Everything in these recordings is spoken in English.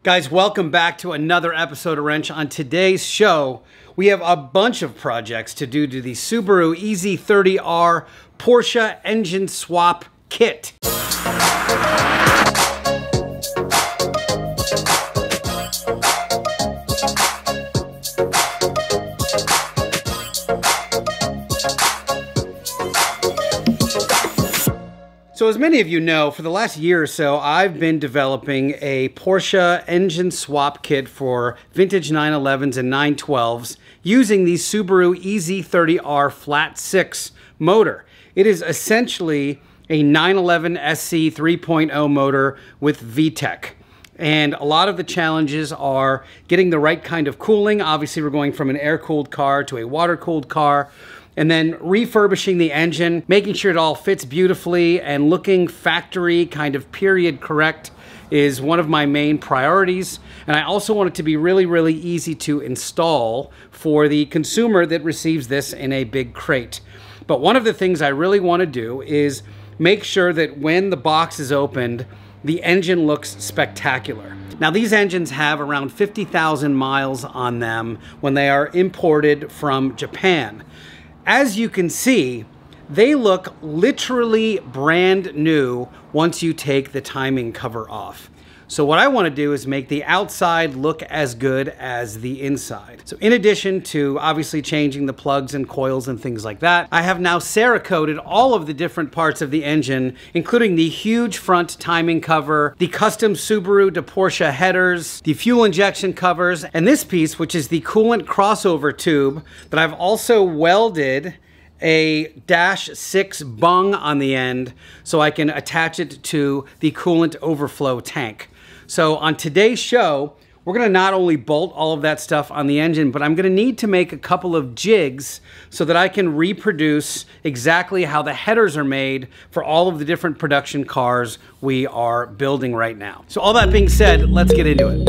Guys, welcome back to another episode of Rennch. On today's show, we have a bunch of projects to do to the Subaru EZ30R Porsche Engine Swap kit. So as many of you know, for the last year or so, I've been developing a Porsche engine swap kit for vintage 911s and 912s using the Subaru EZ30R flat 6 motor. It is essentially a 911 SC 3.0 motor with VTEC. And a lot of the challenges are getting the right kind of cooling. Obviously, we're going from an air-cooled car to a water-cooled car. And then refurbishing the engine, making sure it all fits beautifully and looking factory kind of period correct is one of my main priorities. And I also want it to be really, really easy to install for the consumer that receives this in a big crate. But one of the things I really want to do is make sure that when the box is opened, the engine looks spectacular. Now, these engines have around 50,000 miles on them when they are imported from Japan. As you can see, they look literally brand new once you take the timing cover off. So what I want to do is make the outside look as good as the inside. So in addition to obviously changing the plugs and coils and things like that, I have now Cerakoted all of the different parts of the engine, including the huge front timing cover, the custom Subaru to Porsche headers, the fuel injection covers, and this piece, which is the coolant crossover tube that I've also welded a -6 bung on the end so I can attach it to the coolant overflow tank. So on today's show, we're gonna not only bolt all of that stuff on the engine, but I'm gonna need to make a couple of jigs so that I can reproduce exactly how the headers are made for all of the different production cars we are building right now. So all that being said, let's get into it.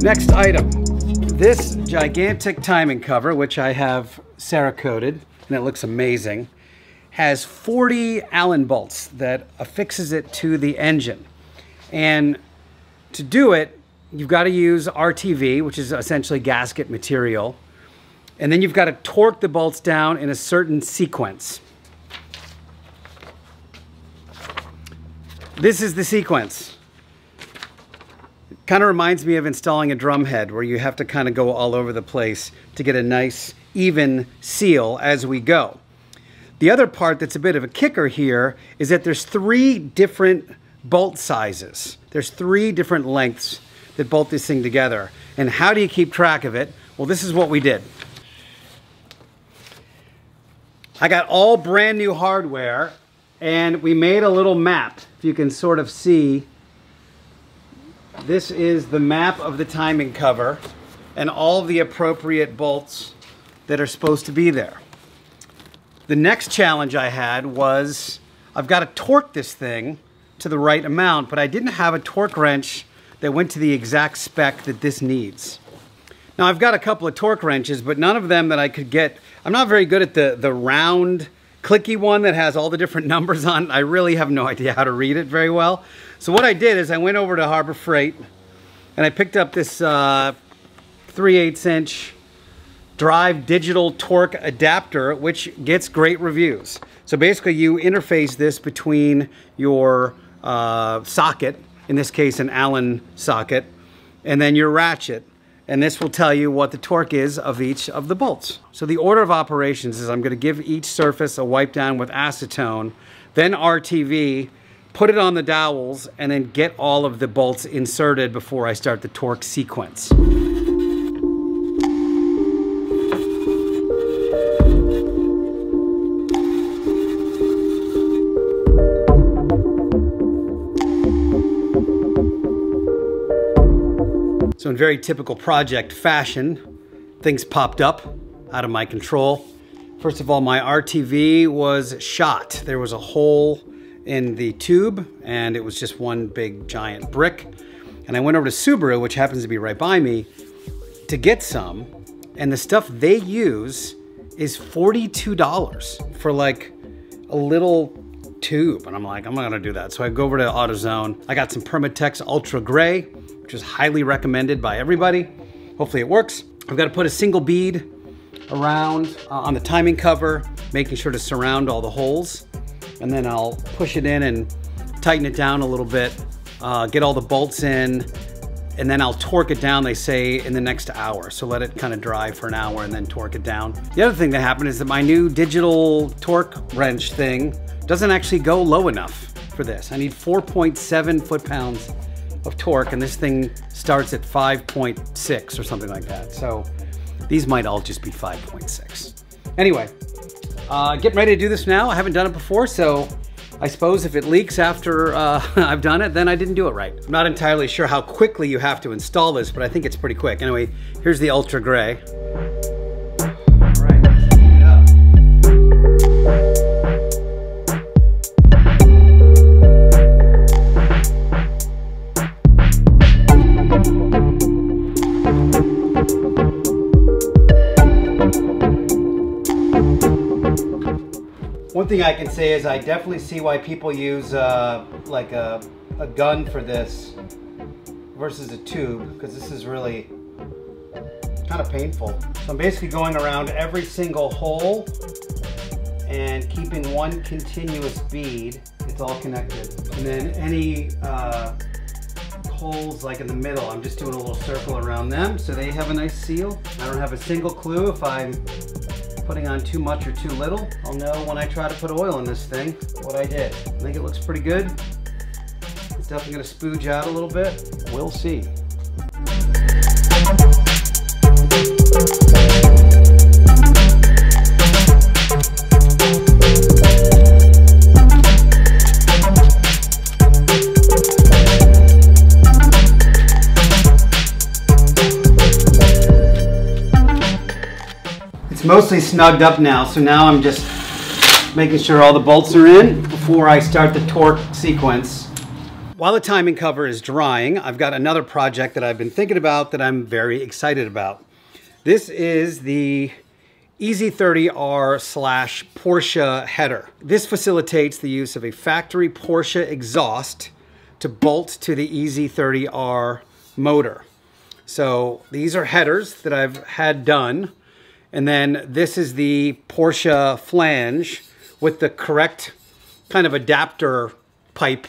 Next item, this gigantic timing cover, which I have Cerakoted, and it looks amazing, has 40 Allen bolts that affixes it to the engine. And to do it, you've got to use RTV, which is essentially gasket material, and then you've got to torque the bolts down in a certain sequence. This is the sequence. Kind of reminds me of installing a drum head where you have to kind of go all over the place to get a nice even seal as we go. The other part that's a bit of a kicker here is that there's 3 different bolt sizes. There's 3 different lengths that bolt this thing together. And how do you keep track of it? Well, this is what we did. I got all brand new hardware and we made a little map. If you can sort of see, this is the map of the timing cover and all the appropriate bolts that are supposed to be there. The next challenge I had was I've got to torque this thing to the right amount, but I didn't have a torque wrench that went to the exact spec that this needs. Now I've got a couple of torque wrenches, but none of them that I could get. I'm not very good at the round clicky one that has all the different numbers on it. I really have no idea how to read it very well. So what I did is I went over to Harbor Freight and I picked up this 3/8 inch drive digital torque adapter, which gets great reviews. So basically you interface this between your socket, in this case an Allen socket, and then your ratchet. And this will tell you what the torque is of each of the bolts. So the order of operations is I'm going to give each surface a wipe down with acetone, then RTV, put it on the dowels, and then get all of the bolts inserted before I start the torque sequence. So in very typical project fashion, things popped up out of my control. First of all, my RTV was shot. There was a hole in the tube and it was just one big giant brick. And I went over to Subaru, which happens to be right by me, to get some. And the stuff they use is $42 for like a little tube. And I'm like, I'm not gonna do that. So I go over to AutoZone. I got some Permatex Ultra Gray, which is highly recommended by everybody. Hopefully it works. I've got to put a single bead around on the timing cover, making sure to surround all the holes. And then I'll push it in and tighten it down a little bit, get all the bolts in, and then I'll torque it down, they say, in the next hour. So let it kind of dry for an hour and then torque it down. The other thing that happened is that my new digital torque wrench thing doesn't actually go low enough for this. I need 4.7 foot-pounds of torque, and this thing starts at 5.6 or something like that. So these might all just be 5.6. Anyway, getting ready to do this now. I haven't done it before, so I suppose if it leaks after I've done it, then I didn't do it right. I'm not entirely sure how quickly you have to install this, but I think it's pretty quick. Anyway, here's the Ultra Gray. One thing I can say is I definitely see why people use like a gun for this versus a tube, because this is really kind of painful. So I'm basically going around every single hole and keeping one continuous bead. It's all connected. And then any holes like in the middle, I'm just doing a little circle around them so they have a nice seal. I don't have a single clue if I'm putting on too much or too little. I'll know when I try to put oil in this thing what I did. I think it looks pretty good. It's definitely gonna spooge out a little bit. We'll see. It's mostly snugged up now, so now I'm just making sure all the bolts are in before I start the torque sequence. While the timing cover is drying, I've got another project that I've been thinking about that I'm very excited about. This is the EZ30R / Porsche header. This facilitates the use of a factory Porsche exhaust to bolt to the EZ30R motor. So these are headers that I've had done. And then this is the Porsche flange with the correct kind of adapter pipe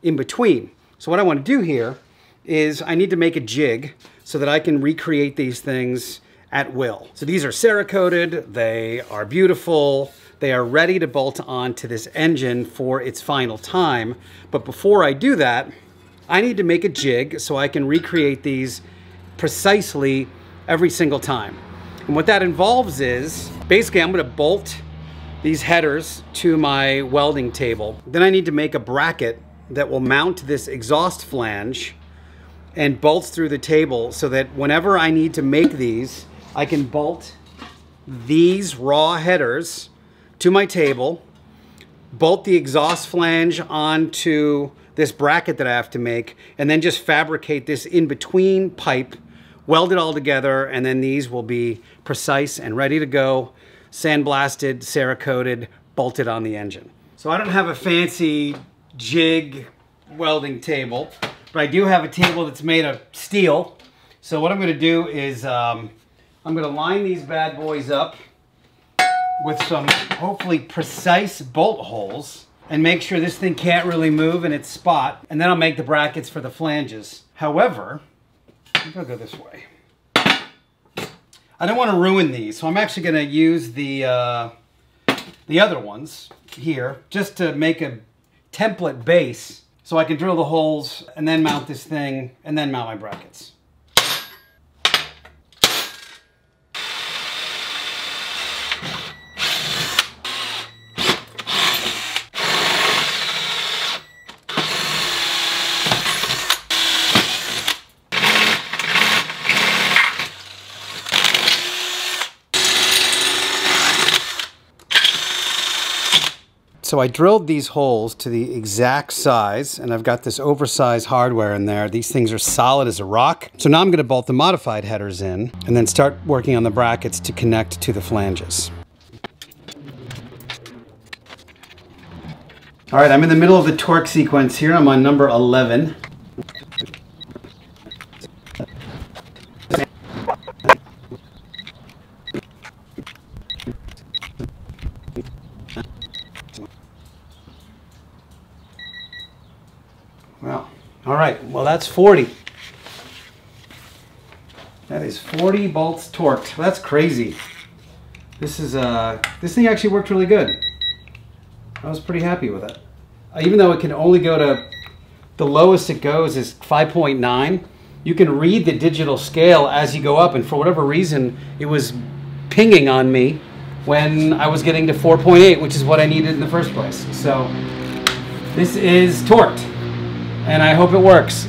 in between. So what I want to do here is I need to make a jig so that I can recreate these things at will. So these are Cerakoted, they are beautiful, they are ready to bolt onto this engine for its final time. But before I do that, I need to make a jig so I can recreate these precisely every single time. And what that involves is, basically I'm gonna bolt these headers to my welding table. Then I need to make a bracket that will mount this exhaust flange and bolts through the table so that whenever I need to make these, I can bolt these raw headers to my table, bolt the exhaust flange onto this bracket that I have to make, and then just fabricate this in-between pipe weld it all together, and then these will be precise and ready to go, sandblasted, Cerakoted, bolted on the engine. So I don't have a fancy jig welding table, but I do have a table that's made of steel. So what I'm going to do is I'm going to line these bad boys up with some hopefully precise bolt holes and make sure this thing can't really move in its spot, and then I'll make the brackets for the flanges. However, I think I'll go this way. I don't want to ruin these, so I'm actually going to use the other ones here just to make a template base so I can drill the holes and then mount this thing and then mount my brackets. So I drilled these holes to the exact size, and I've got this oversized hardware in there. These things are solid as a rock. So now I'm going to bolt the modified headers in and then start working on the brackets to connect to the flanges. All right, I'm in the middle of the torque sequence here. I'm on number 11. Well, all right, well that's 40. That is 40 bolts torqued. That's crazy. This thing actually worked really good. I was pretty happy with it. Even though it can only go to, the lowest it goes is 5.9, you can read the digital scale as you go up, and for whatever reason, it was pinging on me when I was getting to 4.8, which is what I needed in the first place. So this is torqued, and I hope it works.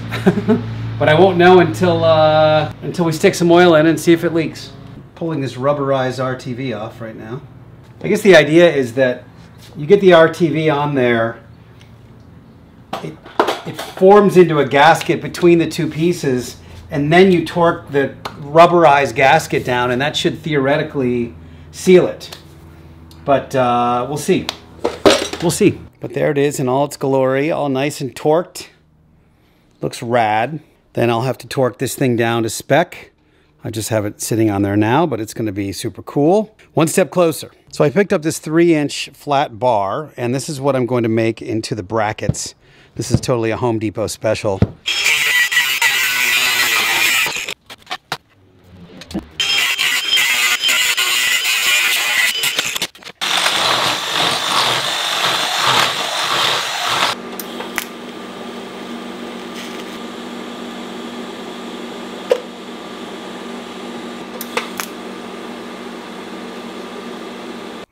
But I won't know until we stick some oil in and see if it leaks. Pulling this rubberized RTV off right now. I guess the idea is that you get the RTV on there, it forms into a gasket between the two pieces, and then you torque the rubberized gasket down, and that should theoretically seal it. But we'll see. We'll see. But there it is in all its glory, all nice and torqued. Looks rad. Then I'll have to torque this thing down to spec. I just have it sitting on there now, but it's going to be super cool. One step closer. So I picked up this 3-inch flat bar, and this is what I'm going to make into the brackets. This is totally a Home Depot special.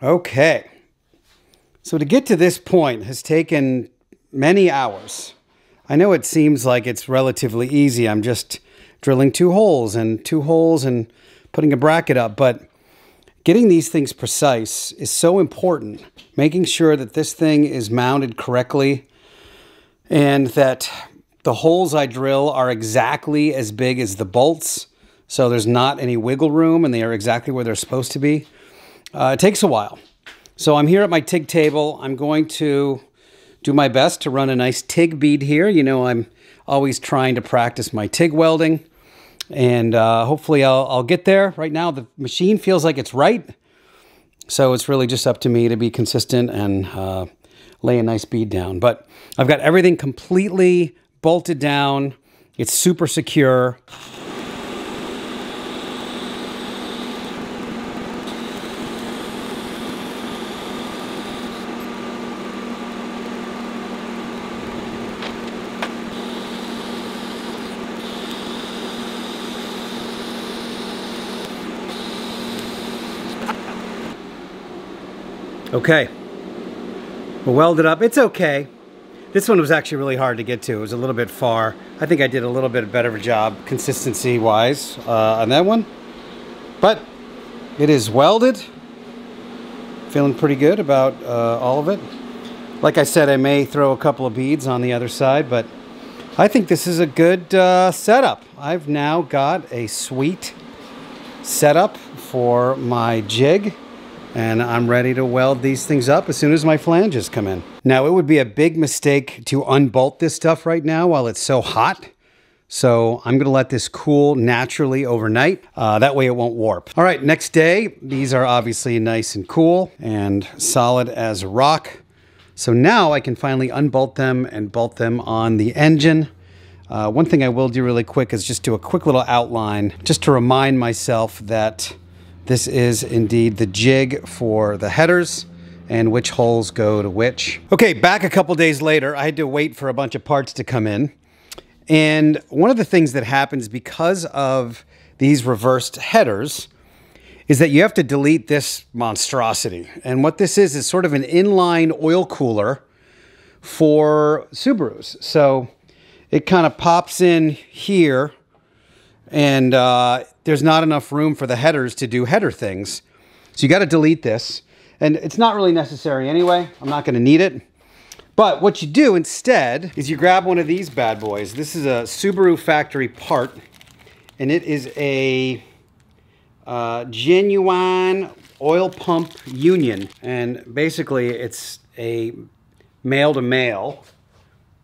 Okay, so to get to this point has taken many hours. I know it seems like it's relatively easy. I'm just drilling two holes and putting a bracket up, but getting these things precise is so important. Making sure that this thing is mounted correctly and that the holes I drill are exactly as big as the bolts, so there's not any wiggle room and they are exactly where they're supposed to be. It takes a while. So I'm here at my TIG table. I'm going to do my best to run a nice TIG bead here. You know, I'm always trying to practice my TIG welding, and hopefully I'll get there. Right now the machine feels like it's right, so it's really just up to me to be consistent and lay a nice bead down. But I've got everything completely bolted down. It's super secure. Okay, we'll weld it up. It's okay. This one was actually really hard to get to. It was a little bit far. I think I did a little bit better of a job consistency-wise on that one. But it is welded. Feeling pretty good about all of it. Like I said, I may throw a couple of beads on the other side, but I think this is a good setup. I've now got a sweet setup for my jig, and I'm ready to weld these things up as soon as my flanges come in. Now, it would be a big mistake to unbolt this stuff right now while it's so hot. So I'm gonna let this cool naturally overnight. That way it won't warp. All right, next day, these are obviously nice and cool and solid as rock. So now I can finally unbolt them and bolt them on the engine. One thing I will do really quick is just do a quick little outline just to remind myself that this is indeed the jig for the headers and which holes go to which. Okay, back a couple days later, I had to wait for a bunch of parts to come in. And one of the things that happens because of these reversed headers is that you have to delete this monstrosity. And what this is sort of an inline oil cooler for Subarus. So it kind of pops in here, and there's not enough room for the headers to do header things. So you got to delete this. And it's not really necessary anyway. I'm not going to need it. But what you do instead is you grab one of these bad boys. This is a Subaru factory part, and it is a genuine oil pump union. And basically it's a male to male,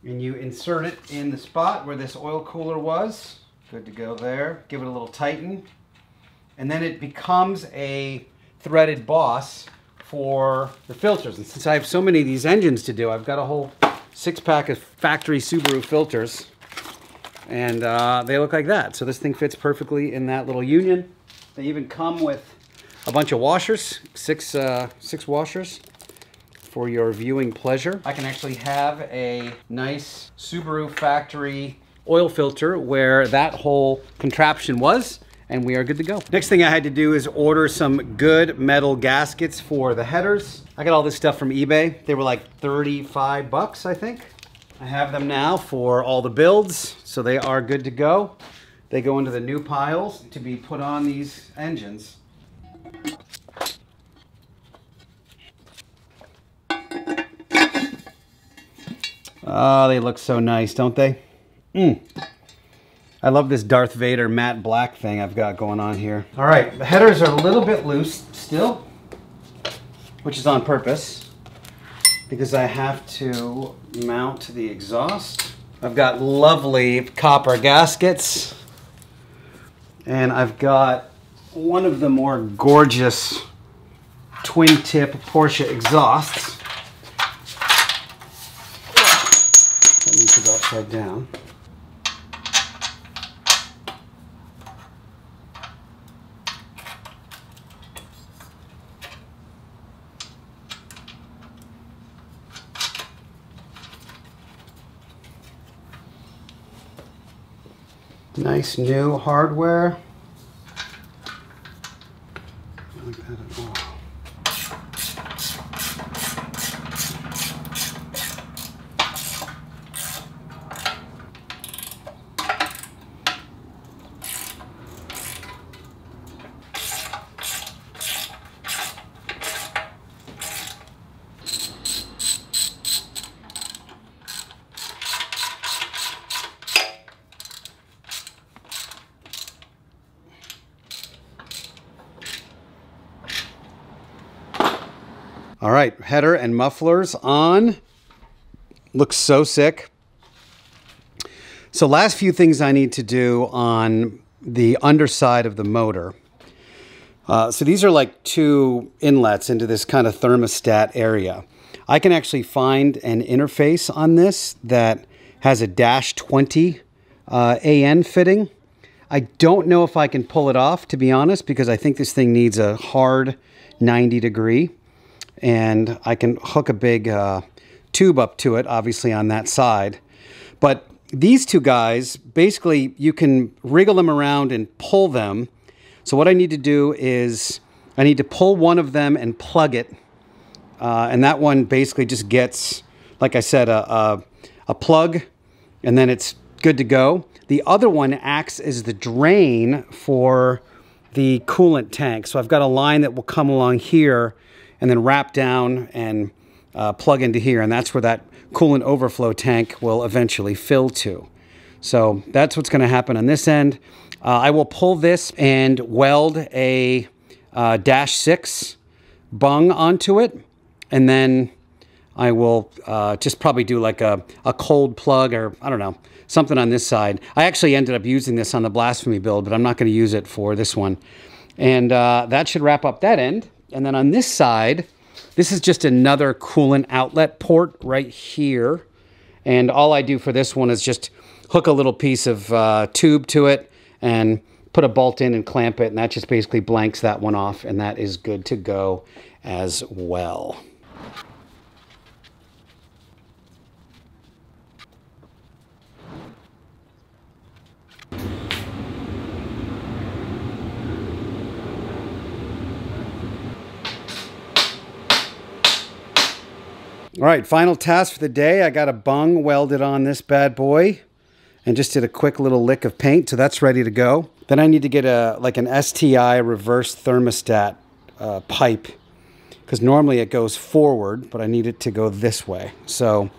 and you insert it in the spot where this oil cooler was. Good to go there. Give it a little tighten, and then it becomes a threaded boss for the filters. And since I have so many of these engines to do, I've got a whole 6-pack of factory Subaru filters, and they look like that. So this thing fits perfectly in that little union. They even come with a bunch of washers, six washers for your viewing pleasure. I can actually have a nice Subaru factory oil filter where that whole contraption was, and we are good to go. Next thing I had to do is order some good metal gaskets for the headers. I got all this stuff from eBay. They were like 35 bucks, I think. I have them now for all the builds, so they are good to go. They go into the new piles to be put on these engines. Oh, they look so nice, don't they? I love this Darth Vader matte black thing I've got going on here. All right, the headers are a little bit loose still, which is on purpose because I have to mount the exhaust. I've got lovely copper gaskets, and I've got one of the more gorgeous twin tip Porsche exhausts. That needs to go upside down. Nice new hardware. I like that at all. All right, header and mufflers on. Looks so sick. So last few things I need to do on the underside of the motor. So these are like 2 inlets into this kind of thermostat area. I can actually find an interface on this that has a -20 AN fitting. I don't know if I can pull it off, to be honest, because I think this thing needs a hard 90 degree. And I can hook a big tube up to it, obviously on that side. But these 2 guys, basically you can wriggle them around and pull them. So what I need to do is I need to pull one of them and plug it. And that one basically just gets, like I said, a plug, and then it's good to go. The other one acts as the drain for the coolant tank. So I've got a line that will come along here and then wrap down and plug into here. And that's where that coolant overflow tank will eventually fill to. So that's what's going to happen on this end. I will pull this and weld a dash 6 bung onto it, and then I will just probably do like a cold plug, or I don't know, something on this side. I actually ended up using this on the Blasphemy build, but I'm not going to use it for this one. And that should wrap up that end. And then on this side, this is just another coolant outlet port right here. And all I do for this one is just hook a little piece of tube to it and put a bolt in and clamp it. And that just basically blanks that one off. And that is good to go as well. All right, final task for the day. I got a bung welded on this bad boy and just did a quick little lick of paint, so that's ready to go. Then I need to get like an STI reverse thermostat pipe, because normally it goes forward, but I need it to go this way. So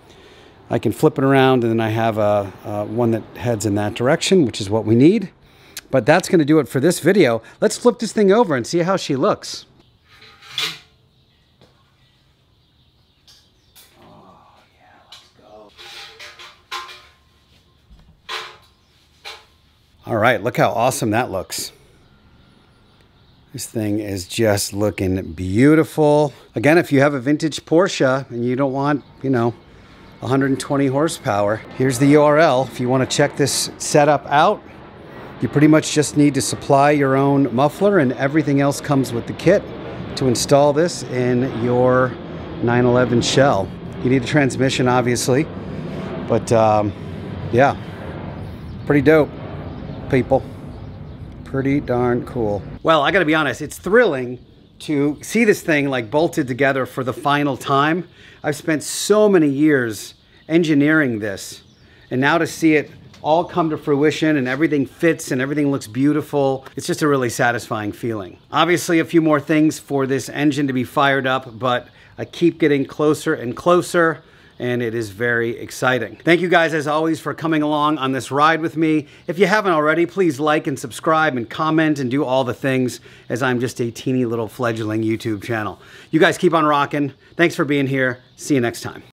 I can flip it around, and then I have one that heads in that direction, which is what we need. But that's going to do it for this video. Let's flip this thing over and see how she looks. All right, look how awesome that looks. This thing is just looking beautiful. Again, if you have a vintage Porsche and you don't want, 120 horsepower, here's the URL. If you want to check this setup out, you pretty much just need to supply your own muffler, and everything else comes with the kit to install this in your 911 shell. You need a transmission, obviously, but yeah, pretty dope. People, pretty darn cool. Well, I gotta be honest, it's thrilling to see this thing like bolted together for the final time. I've spent so many years engineering this, and now to see it all come to fruition and everything fits and everything looks beautiful, it's just a really satisfying feeling. Obviously a few more things for this engine to be fired up, but I keep getting closer and closer, and it is very exciting. Thank you guys, as always, for coming along on this ride with me. If you haven't already, please like and subscribe and comment and do all the things, as I'm just a teeny little fledgling YouTube channel. You guys keep on rocking. Thanks for being here. See you next time.